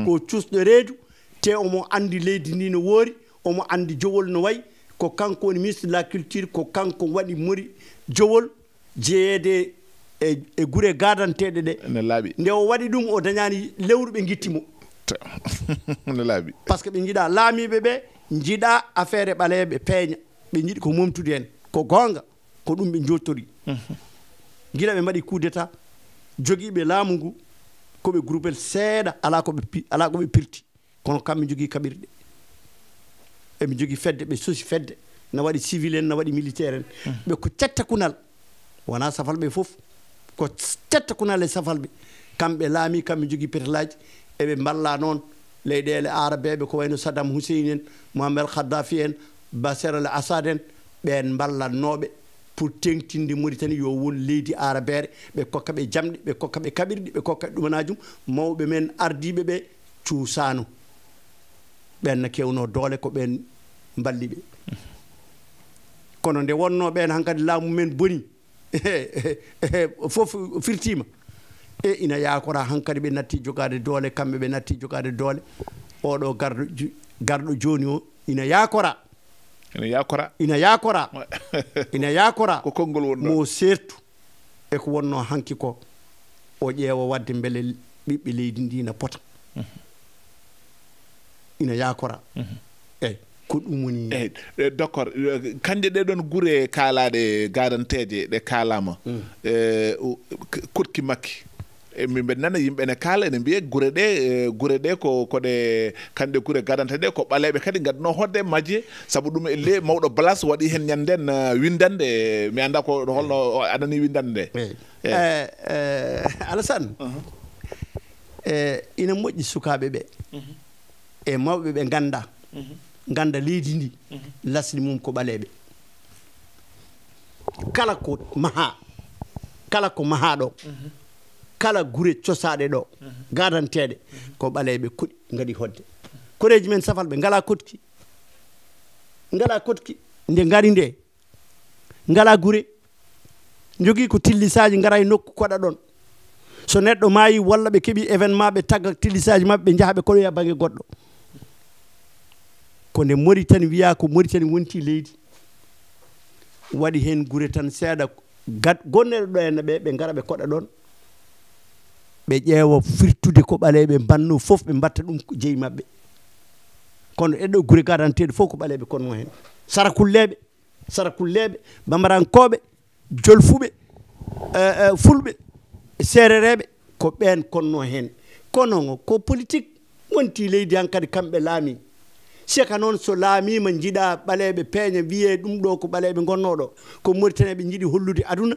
ko cusɗo reedu te omo andi leydi ndi no woori omo andi jowol no wayi ko kanko woni ministre de la culture ko kanko waɗi mori jowol jeeyede e gure gadanteɗe ɗe
ne laaɓi
nde o waɗi ɗum o dañani lewru ɓe gittimo
ne laaɓi
par ce que ɓe jiiɗa laamiɓe ɓe jiiɗa affaire ɓaleɓe peeña ɓe jiiɗi ko momtude hen ko gonga ko ɗum ɓe jottori guila ɓe mbaɗi coup d'état joguiɓe laamu ngu koɓe groupel seeɗa ala koɓe pirti kono kamɓe jogui kaɓirɗe eɓe jogui fedde ɓe sosi fedde na waɗi civil en na waɗi militaire en ɓe ko cetta kunal wona safalɓe foof ko cetta kunal e safalɓe kamɓe laami kamɓe jogui pétalaji eɓe mballa noon leyɗele arabeɓe ko wayno Saddam Hussein en Mouammar Kadhafi en Bachar al Assad en ɓen ballatnoɓe pour tengtinde Mauritanie yo won leydi arabere ɓe kokka ɓe jamɗe ɓe kokka ɓe kaɓirɗe ɓe kokka ɗumanajum mawɓe men ardiɓe ɓe cuusano ɓen kewno doole ko ɓen balli ɓe kono nde wonno ɓen hankkadi laamu men boni fof firtima e ina yakora hankkadi ɓe natti jogade doole kamɓe ɓe natti jogade doole oɗo garɗo joni o ina yakora ina yakora
ko konngol wonno
mo sertu e ko wonno hanki ko o ƴeewa wadde beele ɓiɓɓe leydi ndi na pota ina yakora eyyi ko ɗum woni
eyyi d' accord kanje ɗe ɗon gure kaalaɗe garanteje ɗe kalama kotki makki min mbeɗa nana yimɓe ne kaala ene mbiye gure ɗe koɗe kanɗe gure gadante ɗe ko ɓaleɓe kadi gadduno hodde majje saabu ɗum le mawɗo Blas waɗi hen ñanden windande mi anda ko holno adani windande nde
Alassane ina moƴƴi sukaɓe ɓe e mawɓe ɓe ganda leydi ndi lasli mum ko ɓaleɓe kala ko maha ɗo kala gure cosaɗe ɗo gadanteɗe ko ɓaleɓe kuɗi gadi hodde koreji men safal ɓe ngala kotki nde ngari nde ngala gure jogui ko tillisaji gara e nokku koɗa ɗon so neɗɗo maayi walla ɓe keeɓi événement ɓe tagga tillisaji mabɓe ɓe jaaha ɓe koɗoya banggue goɗɗo ko nde Mauritanie wiya ko Mauritanie wonti leydi waɗi hen gure tan seeɗa gonneɗo ɗo henna ɓe gara ɓe koɗa ɗon ɓe ƴeewa firtude ko ɓaleɓe banno fof ɓe mbatta ɗum jeeyi mabɓe kono ɗeɗo gure garanteɗe fof ko ɓaleɓe konno hen sarakulleɓe bamarankoɓe jolfuɓe fulɓe serereɓe ko ɓen konno hen kono ko politique wonti leydi han kadi kamɓe laami sika noon so laamima jiiɗa ɓaleɓe peeña wiye ɗum ɗo ko ɓaleɓe gonnoɗo ko Mauritanie ɓe jiiɗi hollude aduna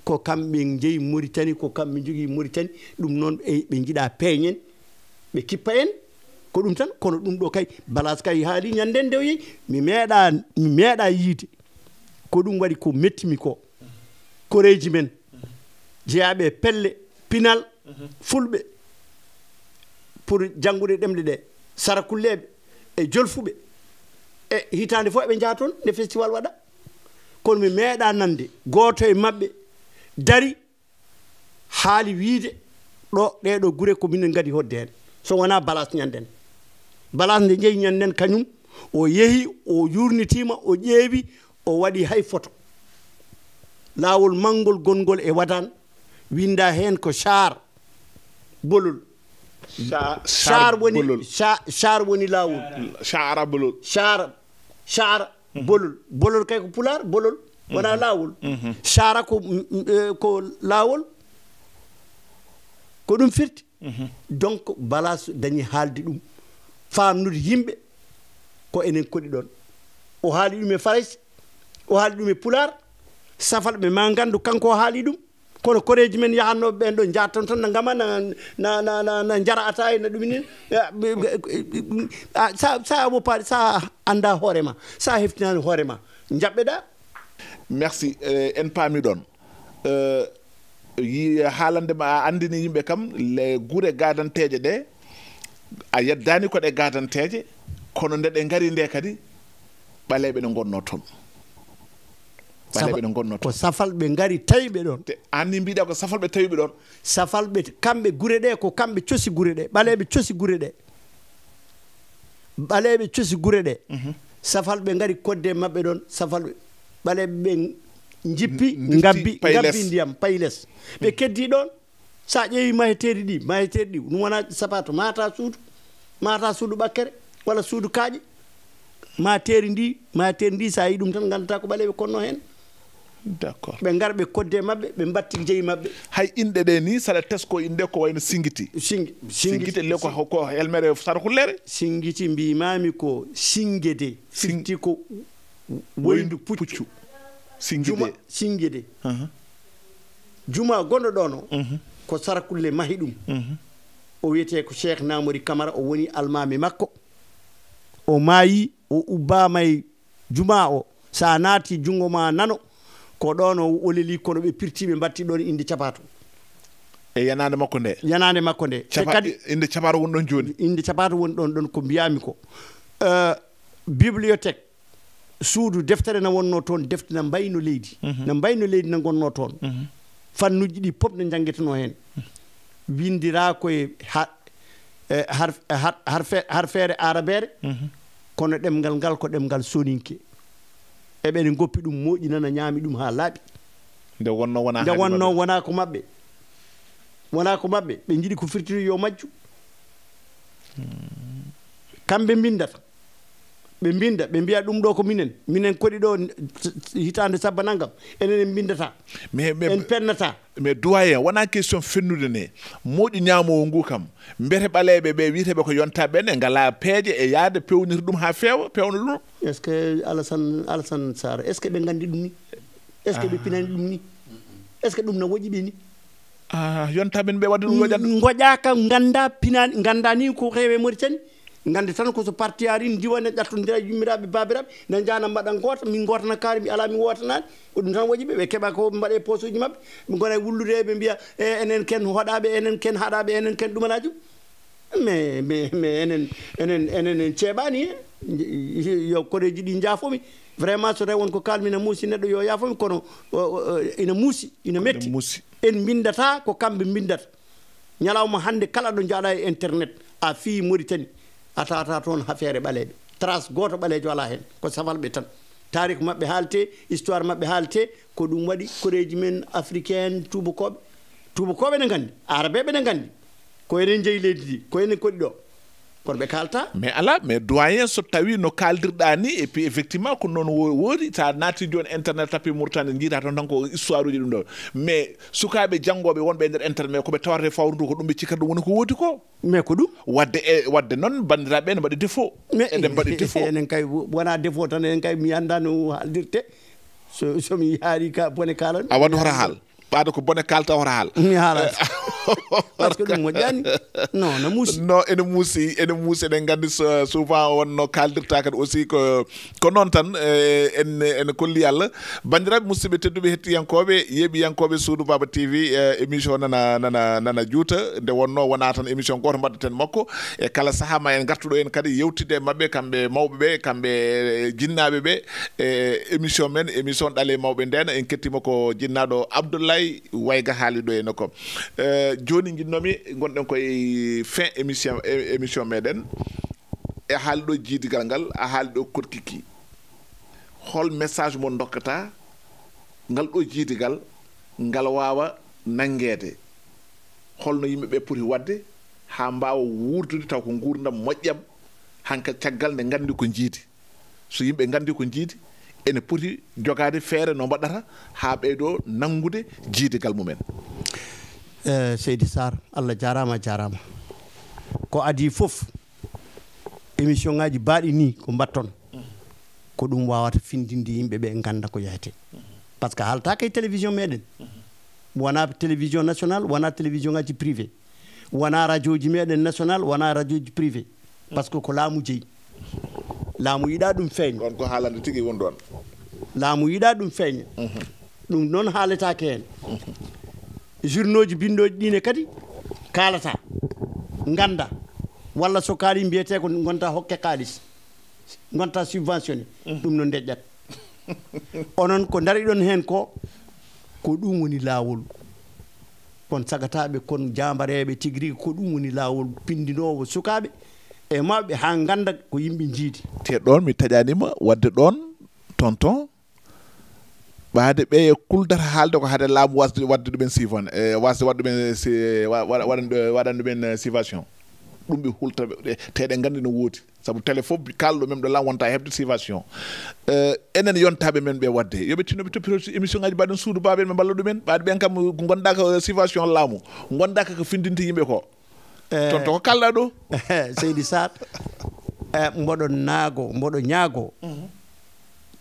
ko kamɓe jeeyi Mauritanie ko kamɓe jogui Mauritanie ɗum noon ɓe jiiɗa peeñen ɓe kippa en ko ɗum tan kono ɗum ɗo kay Blas kay haali ñanden nde o yeehi mi meeɗa yiide ko ɗum waɗi ko mettimi ko koreji men jeeyaɓe pelle pinal fulɓe pour janngude ɗemɗe ɗe sarakulleɓe e jolfuɓe e hitande fof eɓe jaa toon nde festival waɗa kono mi meeɗa nande goto e mabɓe dari haali wiide ɗo ɗeɗo gure ko minen gadi hodde hen so wona Blas ñanden Blas nde jeeyi ñanden kañum o yeehi o yurnitima o ƴeewi o waɗi hay photo laawol mangol gongol e wadan winda hen ko char bolol char woni laawol
chara bolol
char bolol kay ko pular bolol wona laawol chara ko laawol ko ɗum firti donc Blas dañi haalde ɗum famnude yimɓe ko enen koɗi ɗon o haali ɗum e Farayse o haali ɗum e pular safalɓe ma gandu kanko o haali ɗum kono koreji men yahannoɓe ɓen ɗo jatton tan na gama na jara ataye na ɗumini sa woppade sa anda hoorema sa heftinani hoorema jaɓɓeɗa
merci en paami ɗon haalande ma a andini yimɓe kam le gure gadanteje ɗe a yeddani ko ɗe gadanteje kono nde ɗe ngari nde kadi ɓaleɓe ne gonno toon ɓaleɓe ne gonno toon
ko safalɓe ngari tawiɓe ɗon
anni mbiɗa ko safalɓe tawiɓe ɗon
safalɓe kamɓe gure ɗe ko kamɓe cosi gure ɗe ɓaleɓe cosi gure ɗe ɓaleɓe cosi gure ɗe safalɓe ngari kodde mabɓe ɗon safalɓe ɓaleɓe ɓe jippi ngabbi ndiyam payles ɓe keddi ɗon sa ƴeewi maheteri ɗi ɗum wona sapato mata suudu ɓakkere walla suudu kaaƴe materi ndi sa yi ɗum tan gandata ko ɓaleɓe konno hen
d'accord
ɓe gar ɓe kodde mabɓe ɓe batti jeeyi mabɓe
hay inɗe ɗe ni saɗa tesko inde ko wayno singiti le ko helmere sarakullere
singiti mbimami ko singede firti ko woyndu puccu singede juma gonɗo ɗon o ko sarakulle mahi ɗum o wiyete ko Cheikh Namori Camara o woni almami makko o maayi o ubbama e juma o sa naati jungo ma nano ko ɗon o oleli kono ɓe pirtiɓe batti ɗon inde capato
e yanade makko nde
kadi
inde capato woni ɗon joni
inde capato woni ɗon ko mbiyami ko bibliothèque suudu deftere na wonno toon defte na mbayno leydi na gonno toon fannuji ɗi pop ne janggueteno hen windira koye harfere arabere kono ɗemgal ngal ko ɗemgal soninke eɓene goppi ɗum moƴƴi nana ñaami ɗum ha laaɓi
nde wonno
wona ko mabɓe ɓe jiiɗi ko firtiri yo majju kamɓe mbindata ɓe mbinda ɓe mbiya ɗum ɗo ko minen koɗi ɗo hitande sabba naggam enen en mbindata en pennata
mais doyen wona question fennude ne moƴi ñamowo ngu kam mbete ɓaleɓe ɓe wiiteɓe ko yontaɓe ne ngala peeje e yaade pewnir ɗum ha feewa pewna ɗum
est ce que alassane sara est ce que ɓe gandi ɗum ni est ce que ɓe pinani ɗum ni est ce que ɗum no woƴi ɓe ni
yontaɓe ɓe wadde ɗum woƴat
goƴaka ganda pinani ganda ni ko heewe Mauritanie gande tan ko so parti ari diwane ƴattodira yummiraɓe babiraɓe ne jana mbaɗan goto min gotana kaari mi ala mi wotanani ko ɗum tan waɗi ɓe keeɓa ko mbaɗe poche uji mabɓe ɓe gona wullude ɓe mbiya enen ken hoɗaɓe enen ken haɗaɓe enen ken ɗumanaji mais enen en ceeɓani hen yo koreji ɗi jaafomi vraiment so tawi wonko kalmina muusi neɗɗo yo yaafomi kono ina muusi ina metti en mbindata ko kamɓe mbindata ñalawma hande kala ɗo jaaɗa e internet a fii Mauritanie a tawata toon affaire ɓaleɓe trace goto ɓalejo ala hen ko safalɓe tan tarik mabɓe haalte histoire mabɓe haalte ko ɗum waɗi koreji men africaine tubakoɓe ne gandi arabeɓe ne gandi ko enen jeeyi leydi ndi ko enen koɗi ɗo kono ɓe kalta
mais ala mais doyen so tawi no kaldirɗa ni et puis effectivement ko noon woodi sa naati joni internet tapi Mauritanie jiita toon tan ko histoire uji ɗum ɗo mais sukaɓe janggoɓe wonɓe e nder internet mais koɓe tawate fawru ndu ko ɗum ɓe cikkata ɗum woni ko woodi ko
mais ko ɗum
wadde noon bandiraɓe ne mbaɗi défaut eɗen mbaɗi défaut
enen kay wona défaut tan enen kay mi anda no haaldirte somi haari ka bone kalan
a waɗi hora haal ɓaade ko bone kalta hora haal
mi haalata par ce que ɗum moƴƴani non no muusi
non ene muusi eɗen gandi souvent wonno kaldirta kadi aussi ko noon tan ene kolli Allah bandiraɓe musidɓe tedduɓe hettiyankoɓe yeeɓiyankoɓe Suudu Baba TV émission nana juuta nde wonno wona tan émission goto mbaɗɗeten makko e kala saaha ma en gartuɗo en kadi yewtide mabɓe kamɓe mawɓeɓe kamɓe jinnaɓe ɓe émission men émission ɗale mawɓe ndena en kettima ko jinnaɗo Abdoulaye Wayga haali ɗo ene ko joni jinnomi gonɗen koye fin émission meɗen e haali ɗo jiidigal ngal a haali ɗo kotkiki hol message mo dokkata ngal ɗo jiidigal ngal wawa nanguede holno yimɓeɓe poti wadde ha mbawa wurdude taw ko gurdam moƴƴam hanka caggal nde gandi ko jiidi so yimɓe gandi ko jiidi ene poti jogade feere no mbaɗata ha ɓeyɗo nangude jiidigal mumen
Seydi Sarr Allah jarama ko adi fof émission ngaji baaɗi ni ko mbatton ko ɗum wawata findinde yimɓeɓe ganda ko yahete par ce que haaltaka e télévision meɗen wona télévision national wona télévision ngaji privé wona radio ji meɗen national wona radio ji privé par ce que ko laamu jeeyi laamu yiɗa ɗum feeña
on ko haalande tigui won ɗon
laamu yiɗa ɗum feeña ɗum noon haaletake hen journaux ji bindoji ɗine kadi kalata ganda walla so kaali mbiyete ko gonta hokke kalis gonta subventionné ɗum no deƴƴat onon ko daariɗon hen ko ɗum woni lawol kon sagataɓe kon jambareɓe tigui ko ɗum woni lawol pindinowo sukaɓe e mawɓe ha ganda ko yimɓe jiidi
te ɗon mi taƴanima wadde ɗon tonton ɓaade ɓe e kuldata haalde ko haade laamu wadde ɗumen sivon wasde wadde ɗumen waɗande ɗumen sivation ɗum ɓe hultaɓe teɗe gandi no woodi saabu télé fof kalɗo men ɗo lam wonta hebde sivation enen yontaɓe men ɓe wadde yoɓe tinnoɓe toppito émission ngaji mbaɗen Suudu Baba en ɓe mballa ɗumen ɓaade ɓen kam gonɗa ko sivation laamu gonɗa ko findinte yimɓe ko tonto ko kalɗa ɗo
Seydi Sarr mboɗo ñaago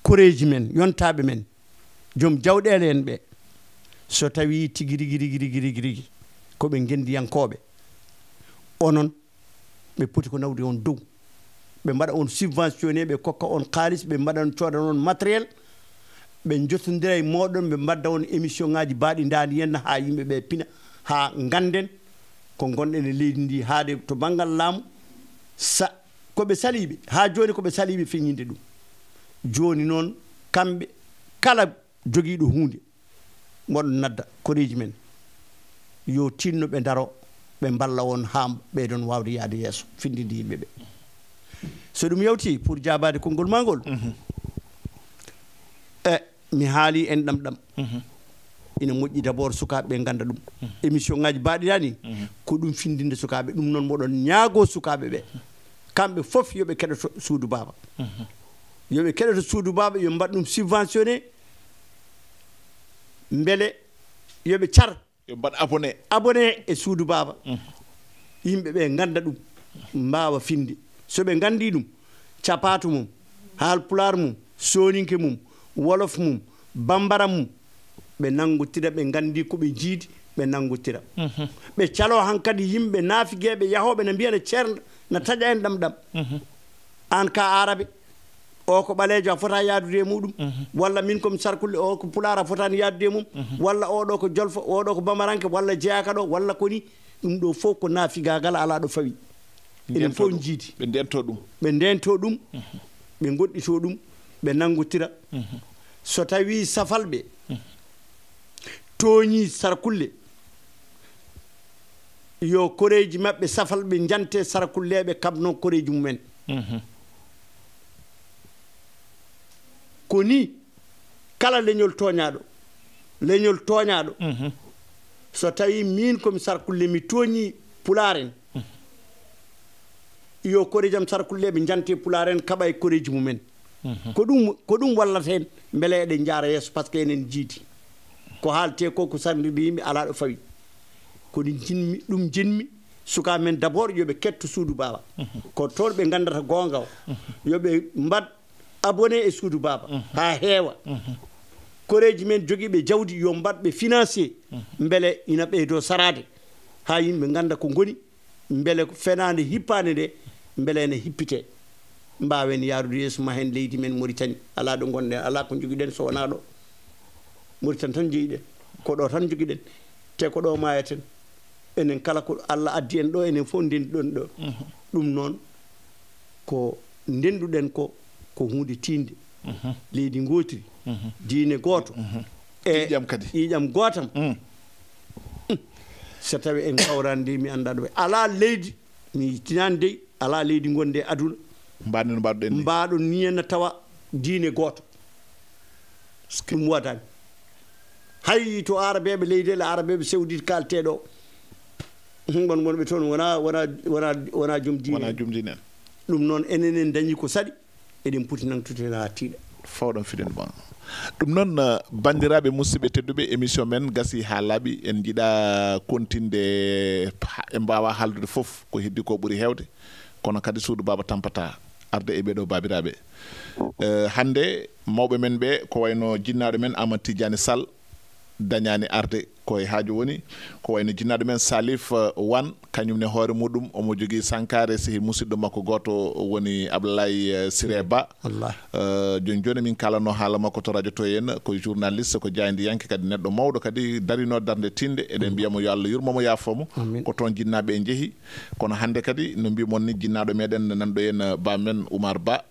koreji men yontaɓe men joom jawɗele en ɓe so tawi tigi rigui koɓe gendiyankoɓe onon ɓe poti ko nawde on dow ɓe mbaɗa on subventionné ɓe kokka on kalis ɓe mbaɗa codan on matériel ɓe jottodira e moɗon ɓe mbadda on émission ngaji baaɗi dani henna ha yimɓeɓe pina ha ganden ko gonɗen e leydi ndi haade to banggal laamu koɓe saliɓe ha joni koɓe saliɓe feññinde ɗum joni noon kamɓe kala joguiɗo hunde moɗon nadda koreji men yo tinno ɓe daro ɓe mballa on ha ɓeydon wawde yaade yeeso findinde yimɓeɓe so ɗum yawti pour jabade konngol ma ngol mi haali en ɗam ina moƴƴi d' abord sukaɓe ɓe ganda ɗum émission ngaji baɗirani ko ɗum findinde sukaɓe ɗum noon moɗon ñaago sukaɓe ɓe kamɓe fof yoɓe keɗoto suudu baba yoɓe keɗoto suudu baba yo mbaɗ ɗum subventionné mbele yoɓe car
yo mbaɗ
abonné e suudu baba yimɓe ɓe ganda ɗum mbawa finde so ɓe gandi ɗum capatu mum haalpular mum soninke mum wolof mum bambara mum ɓe nanggotira ɓe gandi koɓe jiidi ɓe nanggotira ɓe calo hankadi yimɓe naafigueɓe yahoɓe ne mbiya ne ceerno na taƴa en ɗam an ka arabe o ko ɓaleejo a fota yaadude e muɗum walla min komi sarkulle o ko pular a fotani yaadude e mum walla oɗo ko jolfo oɗo ko bamaranke walla jeyaka ɗo walla koni ɗum ɗo fof ko naafigagal ala ɗo fawi enen fof jiidi
ɓe ndento
ɗum ɓe goɗɗito ɗum ɓe nanggotira so tawi safalɓe tooñi sarkulle yo koreji maɓɓe safalɓe jante sarkulleɓe kabno koreji mumen ko ni kala leñol tooñaɗo so tawi min komi sarkulle mi tooñi pularen yo koreji am sarkulleɓe jante pularen kaɓa e koreji mumen ko ɗum wallata en beele eɗen jaara yeeso par ce que enen jiidi ko haalte ko sarnirde yimɓe ala ɗo fawi kono ɗum jinmi suka men d' abord yoɓe ketto suudu baba ko toon ɓe gandata gonga o yoɓe mbad abonné e suudu baba ha heewa koreji men joguiɓe jawdi yo mbatɓe financier beele ina ɓeydo sarade ha yimɓe ganda ko goni beele fenade hippade nde beele ene hippite mbawen yaarude yeeso ma hen leydi men Mauritanie ala ɗo gonɗen ala ko joguiɗen so wona ɗo Mauritanie tan jeeyiɗen ko ɗo tan joguiɗen te ko ɗo mayaten enen kala ko Allah addi en ɗo enen fof ndenduɗon ɗo ɗum noon ko ndenduɗen ko hunde tinde leydi gotiri diine goto e ƴiƴam gotam so tawi en kawrani nde mi anda ɗo ala leydi mi yittinani dey ala leydi gonde aduna mbaɗon ni henna tawa diine goto ɗum waɗani hay to arabeɓe leydele arabeɓe sewdide kalteɗo gon gonɓe toon wona joom diine ɗum noon enen dañi ko saɗi eɗen poti nangtude ha tiiɗa
fawɗon fiɗen bon ɗum noon bandiraɓe musidɓe tedduɓe émission men gasi ha laaɓi en jiiɗa continde e mbawa haaldude foof ko heddi ko ɓuuri hewde kono kadi suudu baba tampata arde e ɓeɗo babiraɓe hande mawɓe men ɓe ko wayno jinnaɗo men Amadou Tidiane Sall dañani arde koye haaju woni ko wayno jinnaɗo men Salif Wane kañumne hoore muɗum omo jogui sankare sehi musidɗo makko goto woni Abdoulaye Siré Ba joni joni min kalano haala makko to radio to henna ko journaliste ko jaydi yanke kadi neɗɗo mawɗo kadi darino darde tinde eɗen mbiyamo yo Allah yurmomo yafomo ko toon jinnaɓe e jeehi kono hande kadi no mbimon ni jinnaɗo meɗen nanɗo henna ba men Oumar Ba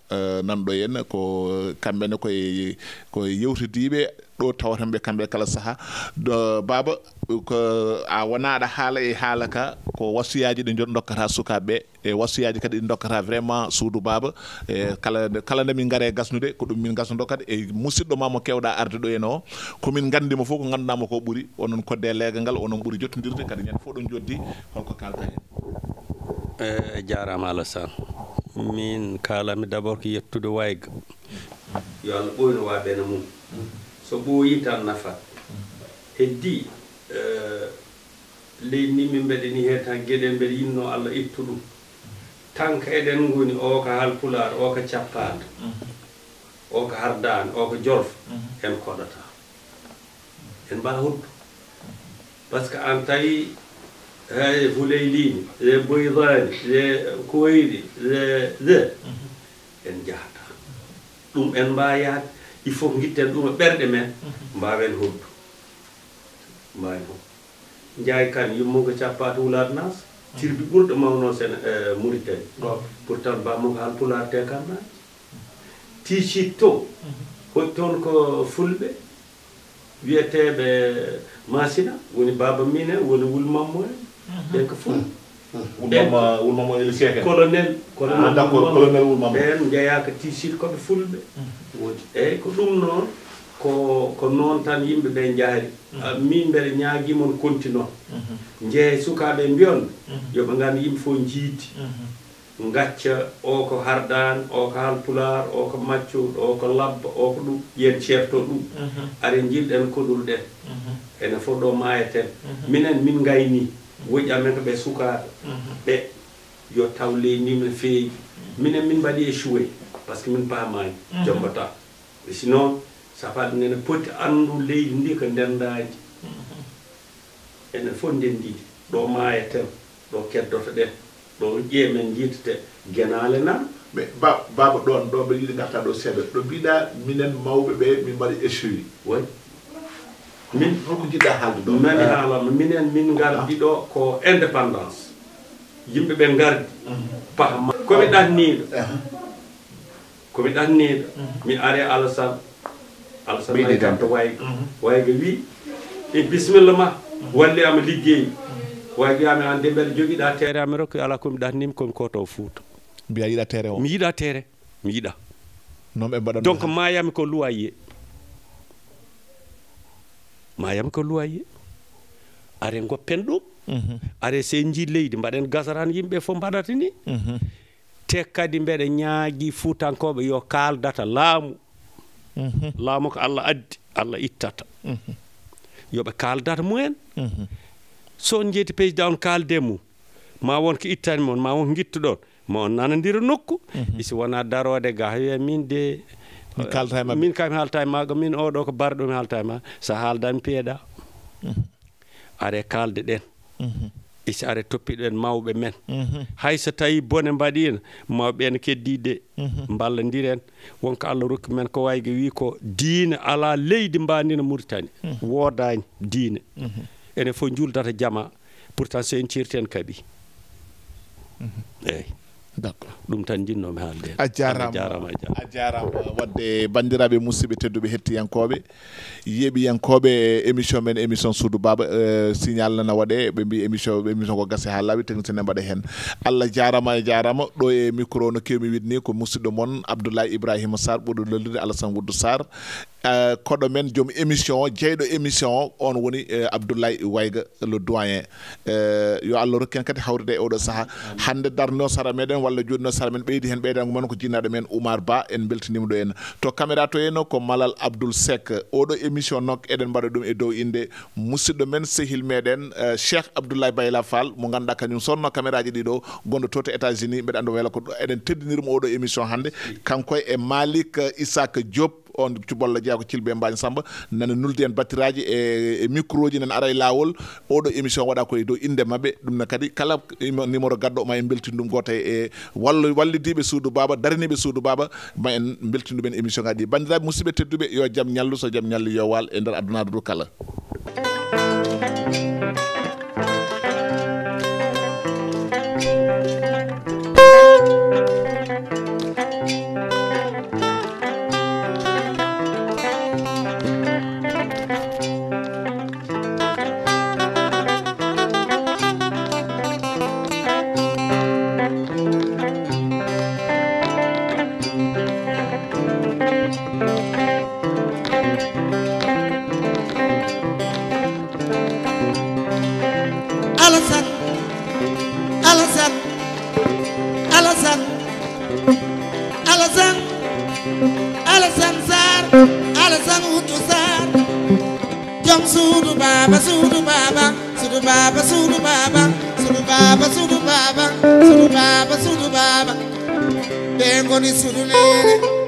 nanɗo henna ko kamɓene koye yewtidiɓe ɗo tawatanɓe kamɓe kala saaha baba ko a wonaɗa haala e haala ka ko wasiyaji ɗi dokkata sukaɓeɓe e wasiyaji kadi ɗi dokkata vraiment suudu baba e kala nde min gaare gasnude ko ɗum min gasnudo kadi e musidɗo ma mo kewɗa arde ɗo hen o komin gandimo fof ko ganduɗamo ko ɓuuri onon kodde leegal ngal onon ɓuuri jottodirde kadi ñande fof ɗon joddi holko kalta hen
jarama Alassane min kalami d' abord ko yettude wayga yo Allah ɓoyno waɓene mum so ɓooyi tan nafat heddi leydi ni min mbeɗeni he tan gueɗe mbeɗa yinno Allah ittu ɗum tan ko eɗen goni o ko haalpular o ko cappade o ko hardane o ko jolfo en koɗata en mbawa hoddu par ce que an tawi hay Fuleylini e Boydani e Koyri e en jahata ɗum en mbawa yaade il faut ko guitten ɗum e ɓerɗe men mbawen hoddu mbawen hoddu Ndiaye Kane yimmo ko cappate Wulade Nas tirbi ɓurɗo mawno sen Mauritanie pourtant bammo ko haalpular te kamnaji Ticit to hoɗi toon ko fulɓe wiyeteɓe Masina woni baba mine woni Wulmammo en ɓen ko fulɓe
Wulmammo
colonel
Wulmammo
ɓen jeeya ko Ticit koɓe fulɓe woni eyyi ko ɗum noon ko noon tan yimɓe ɓe jaari min mbeɗa ñaaguimon continue jeeya sukaɓe mbiyonɓe yoɓe gandu yimɓe fof jiidi gacca o ko hardan o ko halpular o ko maccuɗo o ko labba o ko ɗum yen ceerto ɗum are jilɗen koɗul ɗen ene fof ɗo mayaten minen min gayni woƴƴi amen ko ɓe sukaɓe ɓe yo taw leydi no feewi minen min mbaɗi échoué par ce que min paamani jombata sinon safaɗum nene poti andu leydi ndi ko ndendaji enen fof ndendidi ɗo mayaten ɗo keddoto ɗen ɗo ƴeemen jiitete genale nan
ɓe baba ɗon ɗo ɓe yiɗi garta ɗo seeɗa ɗo mbiɗa minen mawɓe ɓe min mbaɗi échoué
way min
holko jiɗɗa haalde ɗo
nani haalama minen min gardi ɗo ko indépendance yimɓe ɓe gardi pahma komi ɗanniɗo komi ɗanniɗo mi ari alassane may kanto wayga wi e bisimilla ma walli ama liggey wayga wiyami an de mbeɗa joguiɗa terre ami rokki ala komi ɗannima komi koto Fouta
mbiya yiɗa terre o
mi yiɗa terre mi yiɗa
noon ɓe mbaɗa
donc mayami ko loyer mayami ko loyer are goppen ɗum are se jii leydi mbaɗen gasaran yimɓe fof mbaɗata ni te kadi mbeɗa ñaagui Fuutankoɓe yo kaaldata laamu laamu ko Allah addi Allah ittata yoɓe kaaldata mumen so on jeeti président on kaalde mum ma won ko ittani mon ma won guittuɗon ma on nanodira nokku isi wona darode ga wiya min de min kam haalta e maga min oɗo ko barɗo mi haalta e ma sa haaldami peeɗa are kalde ɗen isi are toppiɗen mawɓe men hay so tawi bone mbaɗino mawɓe ne keddide ballodiren wonko Allah rokki men ko wayga wi ko diine ala leydi mbandino Mauritanie wodani diine ene fof juldata jama pourtant so en cirten kaaɓi eyyi
d'accord
ɗum tan jinnomi haalde
a jarama wadde bandiraɓe musidɓe tedduɓe hettiyankoɓe yeeɓiyankoɓe émission men émission Suudu Baba signal nana waɗe ɓe mbi émission ko gasi ha laaɓi technicien ne mbaɗa hen Allah jarama ɗo e micro no kewmi widni ko musidɗo moon Abdoulaye Ibrahima Sarr ɓurɗo lollude Alassane Woudou Sarr koɗo men joom émission jeyɗo émission on woni Abdoulaye Wayga le doyen yo Allah rokken kadi hawride e oɗo saaha hande darno sara meɗen walla joɗino sara men ɓeydi hen ɓeydango men ko jinnaɗo men Oumar Ba en beltanima ɗo en to caméra to henno ko Malal Abdoul Seck oɗo émission nok eɗen mbaɗa ɗum e dow inde musidɗo men sehil meɗen Cheikh Abdoulaye Bayla Fall mo ganduɗa kañum sonno caméra ji ɗiɗo gonɗo to to États-Unis mbeɗa ando wela ko eɗen teddinirmo oɗo émission hande kanko e Malik Isaka Diop on cuballo jeeya ko Thilbé Mbagne Samba nana nulde en battiraji e micro ji nana ara e lawol oɗo émission waɗa koye dow inde mabɓe ɗum ne kadi kala numéro gaddo ma en beltin ɗum goto e wallidiɓe Suudu Baba daraniɓe Suudu Baba ma en beltin ɗumen émission ngaji ɗi bandiraɓe musidɓe tedduɓe yo jaam ñallu so jaam ñallu yo wal e nder addunaɗo ɗo kala
Alassane Woudou Sarr jom Suudu Baba Suudu Baba Suudu Baba Suudu Baba Suudu Baba Suudu Baba Suudu Baba Suudu Baba ɓe ngoni suudu leydi